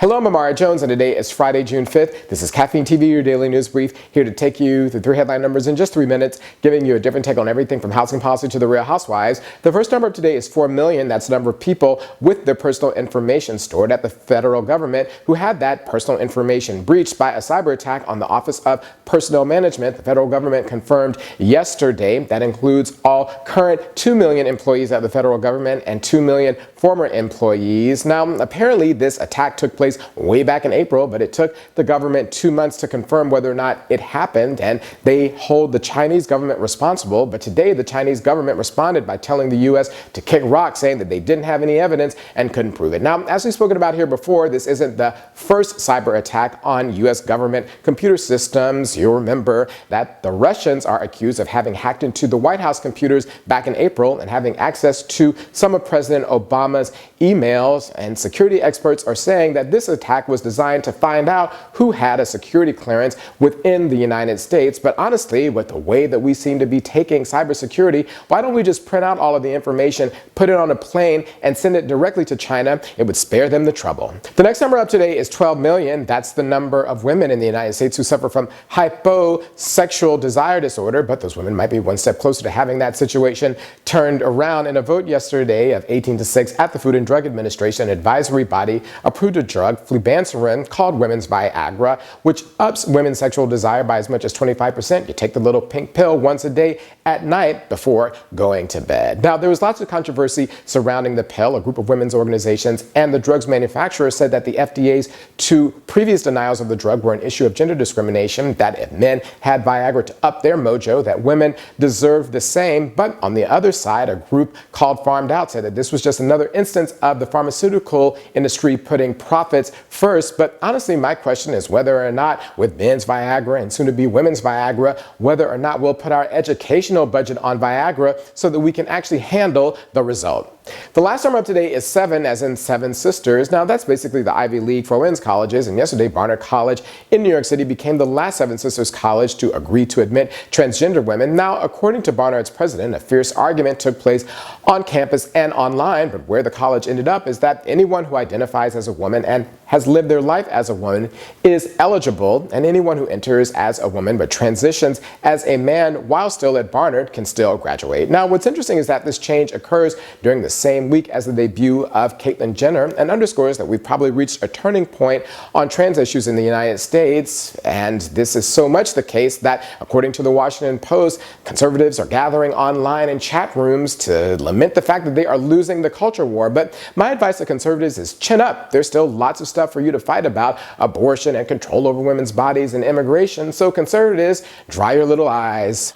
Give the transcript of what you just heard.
Hello, I'm Amara Jones, and today is Friday, June 5th. This is Caffeine TV, your daily news brief, here to take you through 3 headline numbers in just 3 minutes, giving you a different take on everything from housing policy to the Real Housewives. The first number of today is 4 million. That's the number of people with their personal information stored at the federal government who had that personal information breached by a cyber attack on the Office of Personnel Management. The federal government confirmed yesterday that includes all current 2 million employees at the federal government and 2 million former employees. Now, apparently this attack took place way back in April, but it took the government 2 months to confirm whether or not it happened, and they hold the Chinese government responsible. But today, the Chinese government responded by telling the U.S. to kick rocks, saying that they didn't have any evidence and couldn't prove it. Now, as we've spoken about here before, this isn't the first cyber attack on U.S. government computer systems. You'll remember that the Russians are accused of having hacked into the White House computers back in April and having access to some of President Obama's emails, and security experts are saying that this attack was designed to find out who had a security clearance within the United States. But honestly, with the way that we seem to be taking cybersecurity, why don't we just print out all of the information, put it on a plane, and send it directly to China? It would spare them the trouble. The next number up today is 12 million. That's the number of women in the United States who suffer from hyposexual desire disorder, but those women might be one step closer to having that situation turned around. In a vote yesterday of 18-6 at the Food and Drug Administration advisory body approved a drug, flibanserin, called women's Viagra, which ups women's sexual desire by as much as 25%. You take the little pink pill once a day at night before going to bed. Now, there was lots of controversy surrounding the pill. A group of women's organizations and the drug's manufacturer said that the FDA's 2 previous denials of the drug were an issue of gender discrimination, that if men had Viagra to up their mojo, that women deserved the same. But on the other side, a group called Farmed Out said that this was just another instance of the pharmaceutical industry putting profits first. But honestly, my question is whether or not with men's Viagra and soon to be women's Viagra, whether or not we'll put our educational budget on Viagra so that we can actually handle the result. The last number of today is 7, as in 7 sisters. Now, that's basically the Ivy League for women's colleges. And yesterday, Barnard College in New York City became the last 7 sisters college to agree to admit transgender women. Now, according to Barnard's president, a fierce argument took place on campus and online. But where the college ended up is that anyone who identifies as a woman and has lived their life as a woman is eligible, and anyone who enters as a woman but transitions as a man while still at Barnard can still graduate. Now, what's interesting is that this change occurs during the same week as the debut of Caitlyn Jenner, and underscores that we've probably reached a turning point on trans issues in the United States. And this is so much the case that, according to the Washington Post, conservatives are gathering online in chat rooms to lament the fact that they are losing the culture war. But my advice to conservatives is chin up. There's still lots of stuff for you to fight about: abortion and control over women's bodies and immigration. So conservatives, dry your little eyes.